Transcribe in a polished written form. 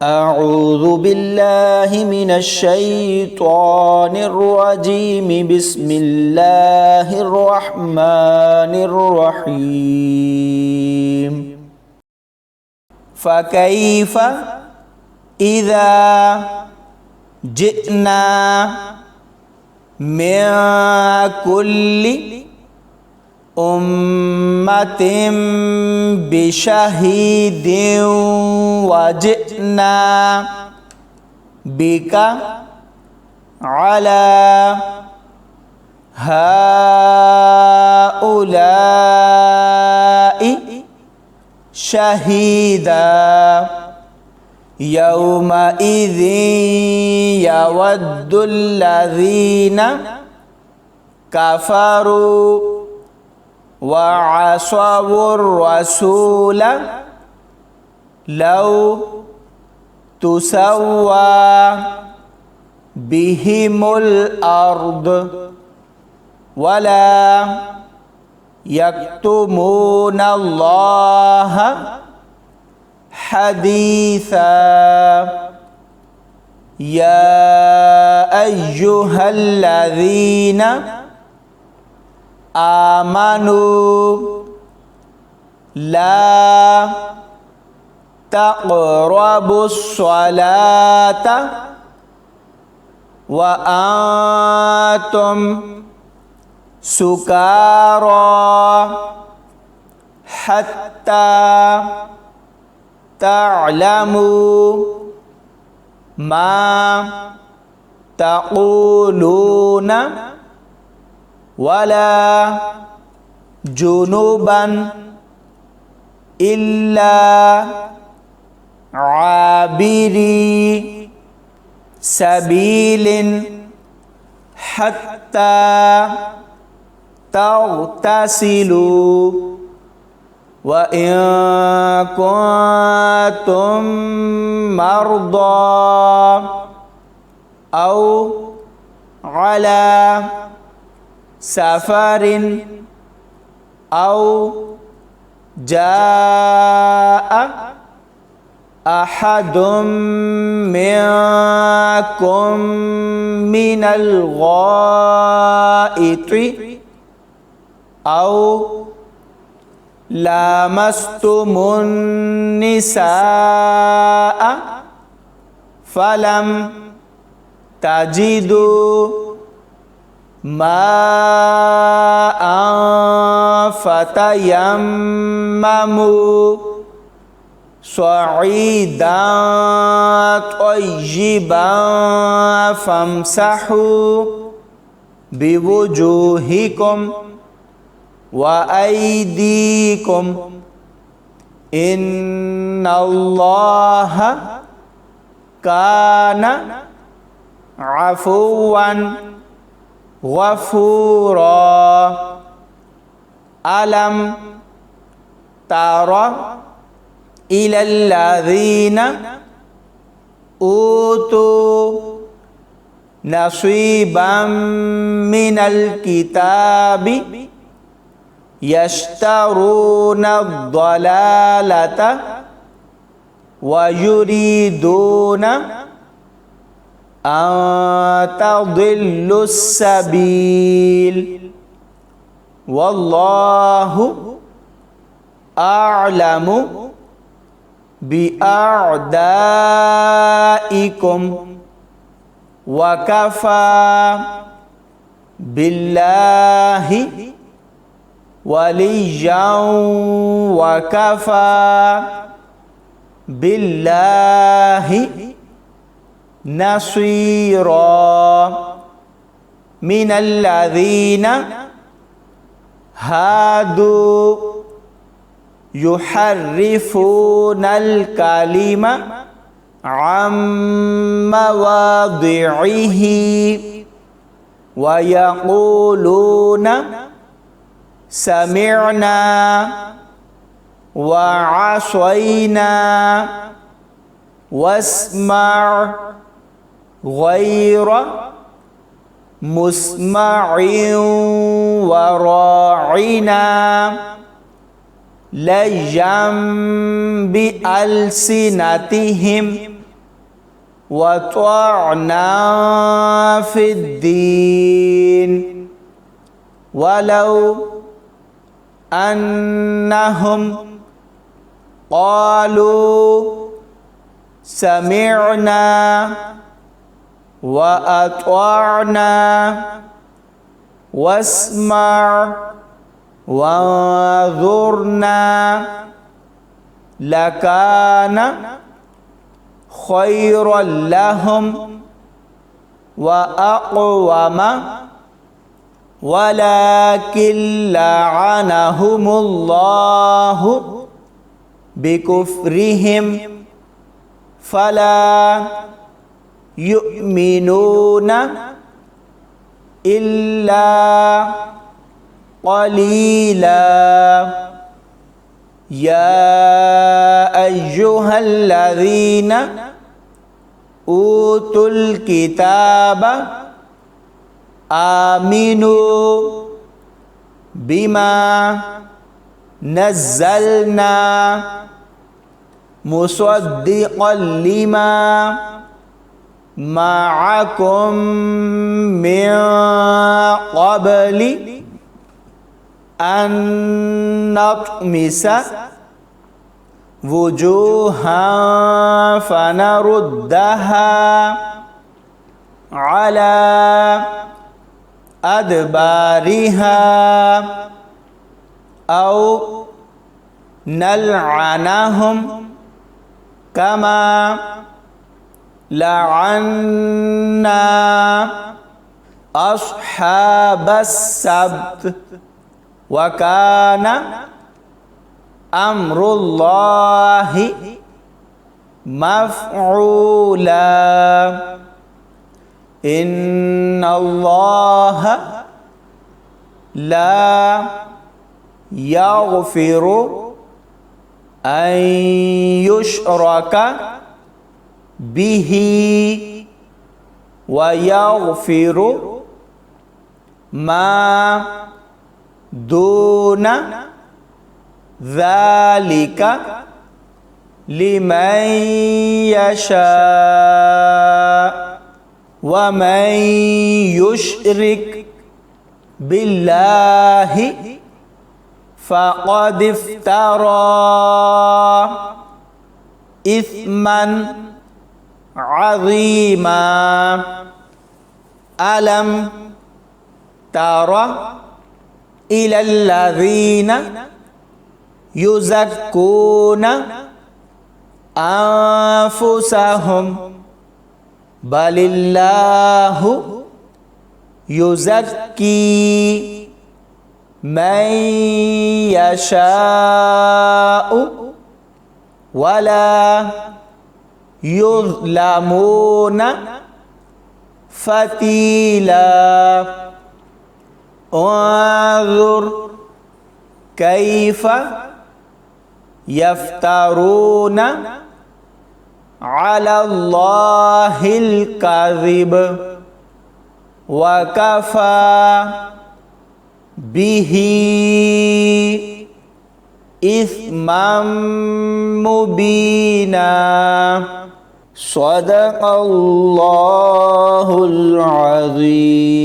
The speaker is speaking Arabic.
أعوذ بالله من الشيطان الرجيم بسم الله الرحمن الرحيم فكيف إذا جئنا من كل أمة بشهيد وجئنا بك على هؤلاء شهيدا يومئذ يود الذين كفروا وعصوا الرسول لو تسوى بهم الأرض ولا يكتمون الله حديثا يا أيها الذين آمنوا لا تقربوا الصلاة وأنتم سكارى حتى تعلموا ما تقولون ولا جنوبا إلا عابري سبيل حتى تغتسلوا وإن كنتم مرضى أو على سفر أو جاء أحد منكم من الغائط أو لامستم النساء فلم تجدوا ماء فتيمموا صعيدا طيبا فامسحوا بوجوهكم وأيديكم إن الله كان عفوا غفورا ألم تر إلى الذين أوتوا نصيبا من الكتاب يشترون الضلالة ويريدون أن تضلوا السبيل والله أعلم بأعدائكم وكفى بالله وليا وكفى بالله نصيرا من الذين هادوا يحرفون الكلم عن مواضعه ويقولون سمعنا وعصينا واسمع غير مسمع وراعنا لجا بألسنتهم وطعنا في الدين ولو أنهم قالوا سمعنا وأطعنا واسمع وانظرنا لكان خيرا لهم وأقوم ولكن لعنهم الله بكفرهم فلا يؤمنون إلا قليلا يا أيها الذين أوتوا الكتاب آمنوا بما نزلنا مصدقا لما معكم من قبل أن نطمس وجوها فنردها على أدبارها أو نلعنهم كما لعنا أصحاب السبت وكان أمر الله مفعولا إن الله لا يغفر أن يشرك به ويغفر ما دون ذلك لمن يشاء ومن يشرك بالله فقد افترى إثما عظيما ألم تر إلى الذين يزكون أنفسهم بل الله يزكي من يشاء ولا يظلمون فتيلا انظر كيف يفترون على الله الكذب وكفى به إثما مبينا صدق الله العظيم.